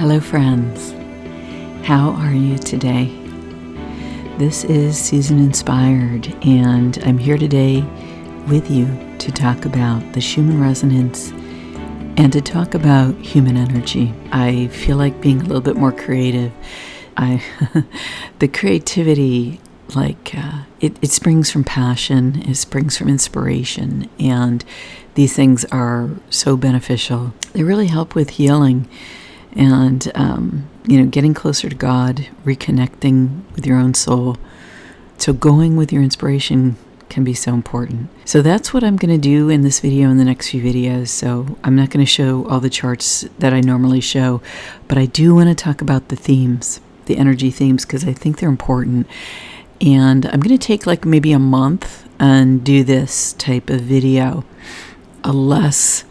Hello friends, how are you today? This is Susaninspired, and I'm here today with you to talk about the Schumann resonance and to talk about human energy. I feel like being a little bit more creative. The creativity, it springs from passion, it springs from inspiration, and these things are so beneficial. They really help with healing and, getting closer to God, reconnecting with your own soul. So going with your inspiration can be so important. So that's what I'm going to do in this video and the next few videos. So I'm not going to show all the charts that I normally show, but I do want to talk about the themes, the energy themes, because I think they're important. And I'm going to take maybe a month and do this type of video, a less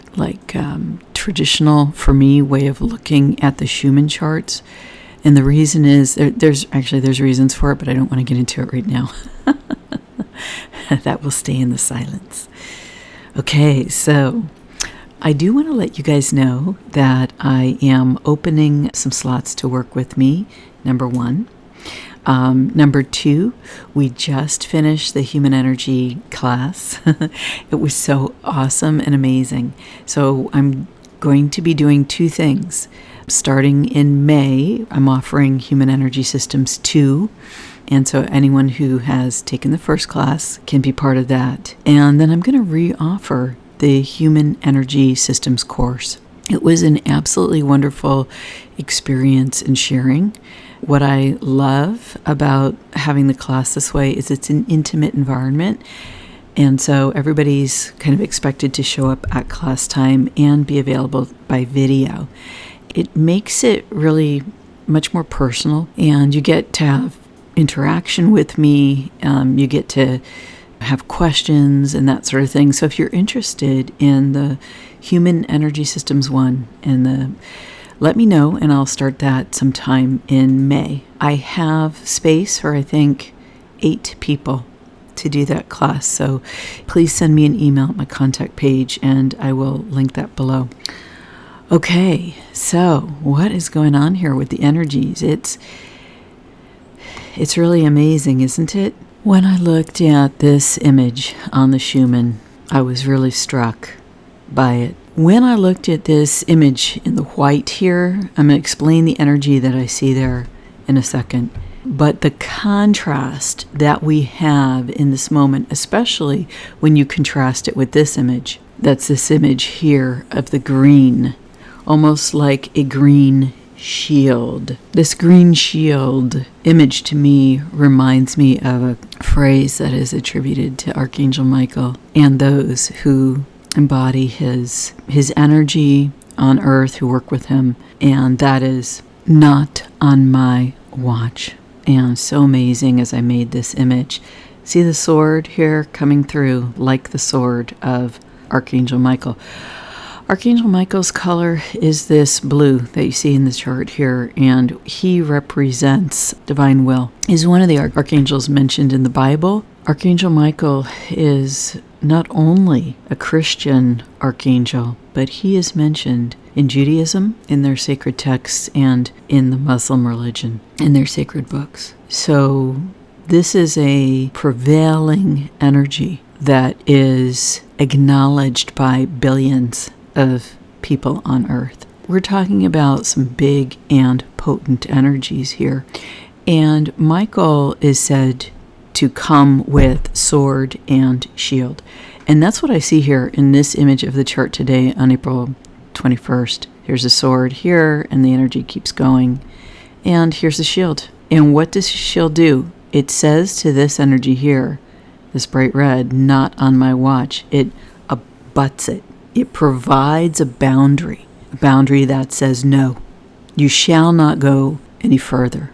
traditional for me way of looking at the Schumann charts. And the reason is there's reasons for it, but I don't want to get into it right now. That will stay in the silence. Okay, so I do want to let you guys know that I am opening some slots to work with me, number one. Number two, we just finished the human energy class. It was so awesome and amazing. So I'm going to be doing two things. Starting in May, I'm offering Human Energy Systems 2. And so anyone who has taken the first class can be part of that. And then I'm going to re-offer the Human Energy Systems course. It was an absolutely wonderful experience in sharing. What I love about having the class this way is it's an intimate environment. And so everybody's kind of expected to show up at class time and be available by video. It makes it really much more personal, and you get to have interaction with me. You get to have questions and that sort of thing. So if you're interested in the Human Energy Systems 1 let me know, and I'll start that sometime in May. I have space for, I think, 8 people to do that class. So please send me an email at my contact page, and I will link that below. Okay, so what is going on here with the energies? It's really amazing, isn't it? When I looked at this image on the Schumann, I was really struck by it. When I looked at this image in the white here, I'm going to explain the energy that I see there in a second. But the contrast that we have in this moment, especially when you contrast it with this image, that's this image here of the green, almost like a green shield. This green shield image to me reminds me of a phrase that is attributed to Archangel Michael and those who embody his energy on earth, who work with him, and that is not on my watch. And so amazing as I made this image. See the sword here coming through like the sword of Archangel Michael. Archangel Michael's color is this blue that you see in the chart here, and he represents divine will. He's one of the archangels mentioned in the Bible. Archangel Michael is not only a Christian archangel, but he is mentioned in Judaism, in their sacred texts, and in the Muslim religion, in their sacred books. So this is a prevailing energy that is acknowledged by billions of people on earth. We're talking about some big and potent energies here. And Michael is said to come with sword and shield. And that's what I see here in this image of the chart today on April 21st. Here's a sword here, and the energy keeps going. And here's the shield. And what does the shield do? It says to this energy here, this bright red, not on my watch. It abuts it. It provides a boundary that says no. You shall not go any further.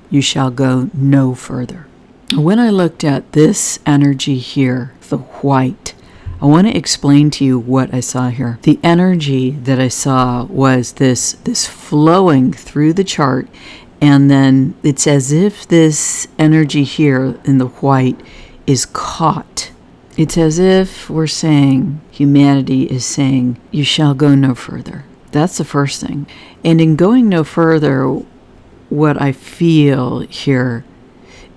You shall go no further. When I looked at this energy here, the white, I want to explain to you what I saw here. The energy that I saw was this flowing through the chart, and then it's as if this energy here in the white is caught. It's as if we're saying, humanity is saying, you shall go no further. That's the first thing. And in going no further, what I feel here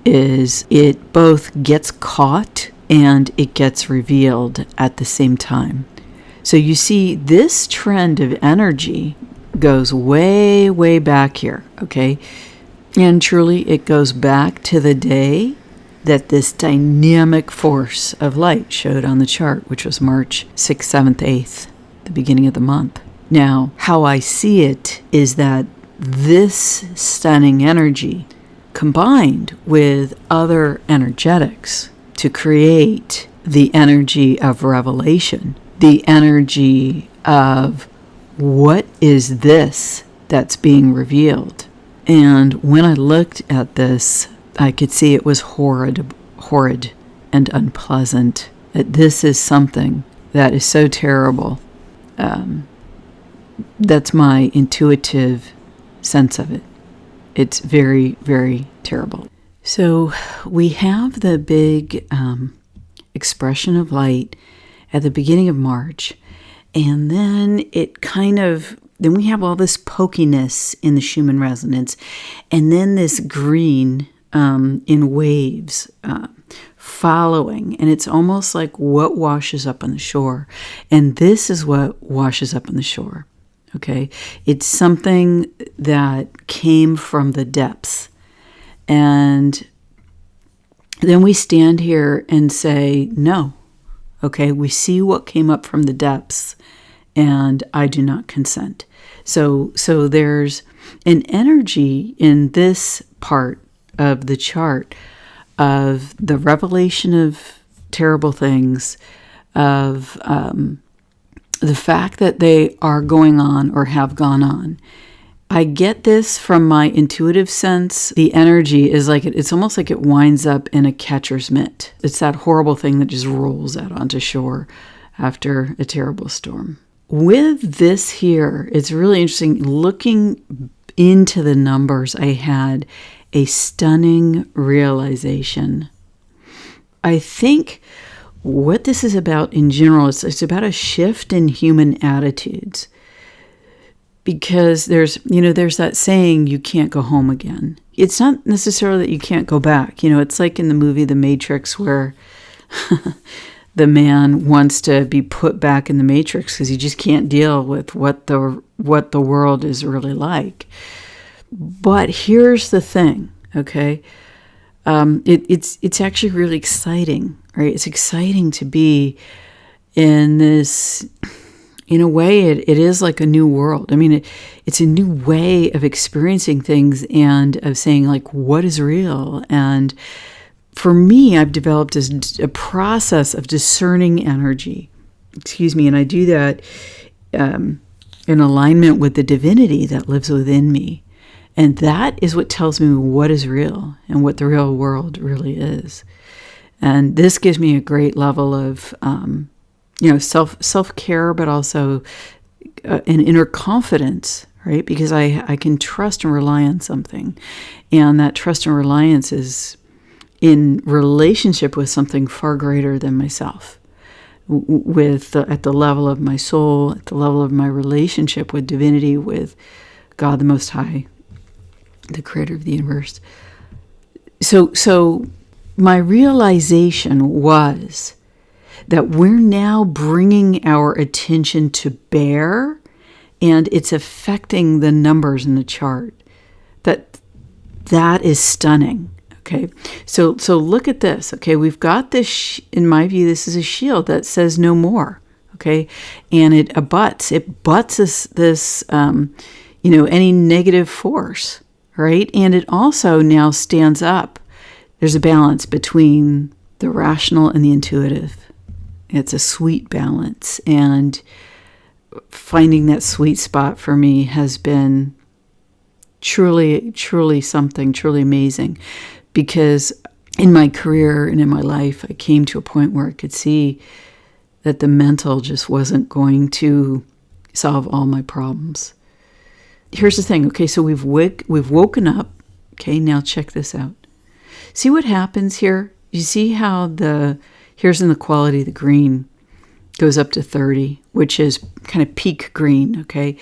is it both gets caught and it gets revealed at the same time. So you see, this trend of energy goes way, way back here, okay? And truly, it goes back to the day that this dynamic force of light showed on the chart, which was March 6th, 7th, 8th, the beginning of the month. Now, how I see it is that this stunning energy combined with other energetics to create the energy of revelation, the energy of what is this that's being revealed. And when I looked at this, I could see it was horrid and unpleasant. That this is something that is so terrible. That's my intuitive sense of it. It's very, very terrible. So we have the big expression of light at the beginning of March, and then then we have all this pokiness in the Schumann resonance, and then this green in waves following, and it's almost like what washes up on the shore. And this is what washes up on the shore, okay? It's something that came from the depths. And then we stand here and say, no, okay, we see what came up from the depths, and I do not consent. So there's an energy in this part of the chart of the revelation of terrible things, of the fact that they are going on or have gone on. I get this from my intuitive sense. The energy is like, it's almost like it winds up in a catcher's mitt. It's that horrible thing that just rolls out onto shore after a terrible storm. With this here, it's really interesting. Looking into the numbers, I had a stunning realization. I think what this is about in general is it's about a shift in human attitudes. Because there's that saying, you can't go home again. It's not necessarily that you can't go back. It's like in the movie The Matrix, where the man wants to be put back in the Matrix because he just can't deal with what the world is really like. But here's the thing, okay? It's actually really exciting, right? It's exciting to be in this. In a way, it is like a new world. I mean, it's a new way of experiencing things and of saying, like, what is real? And for me, I've developed a process of discerning energy. And I do that in alignment with the divinity that lives within me. And that is what tells me what is real and what the real world really is. And this gives me a great level of self-care, but also an inner confidence, right? Because I can trust and rely on something. And that trust and reliance is in relationship with something far greater than myself, at the level of my soul, at the level of my relationship with divinity, with God the Most High, the creator of the universe. So my realization was that we're now bringing our attention to bear, and it's affecting the numbers in the chart. That is stunning. Okay, so look at this. Okay, we've got this. In my view, this is a shield that says no more. Okay, and it abuts this any negative force, right? And it also now stands up. There's a balance between the rational and the intuitive. It's a sweet balance, and finding that sweet spot for me has been truly, truly something truly amazing, because in my career and in my life, I came to a point where I could see that the mental just wasn't going to solve all my problems. Here's the thing, okay, so we've woken up. Okay, now check this out. See what happens here? You see how here's in the quality of the green. goes up to 30, which is kind of peak green, okay,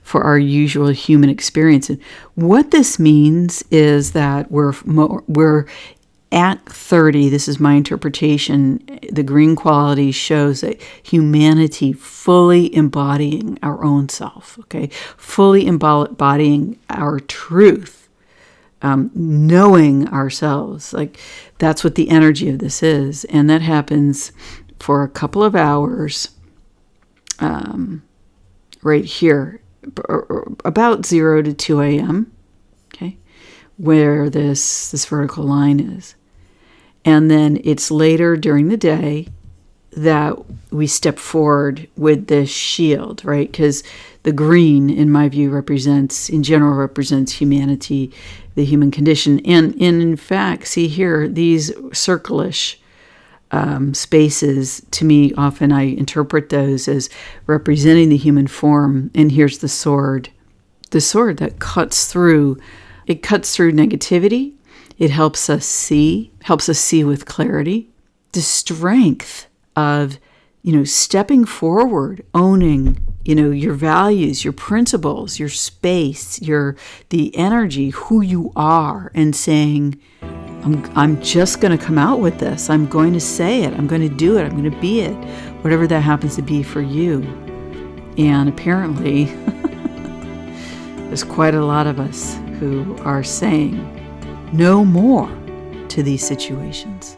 for our usual human experience. And what this means is that we're at 30, this is my interpretation, the green quality shows that humanity fully embodying our own self, okay, fully embodying our truth, knowing ourselves. Like, that's what the energy of this is. And that happens for a couple of hours right here, about 0 to 2 a.m., okay, where this vertical line is. And then it's later during the day that we step forward with this shield, right? Because the green, in my view, represents humanity, the human condition. And in fact, see here, these circle-ish spaces, to me, often I interpret those as representing the human form. And here's the sword that cuts through. It cuts through negativity. It helps us see with clarity. The strength of, stepping forward, owning, your values, your principles, your space, the energy, who you are, and saying, I'm just going to come out with this. I'm going to say it. I'm going to do it. I'm going to be it, whatever that happens to be for you. And apparently, there's quite a lot of us who are saying no more to these situations.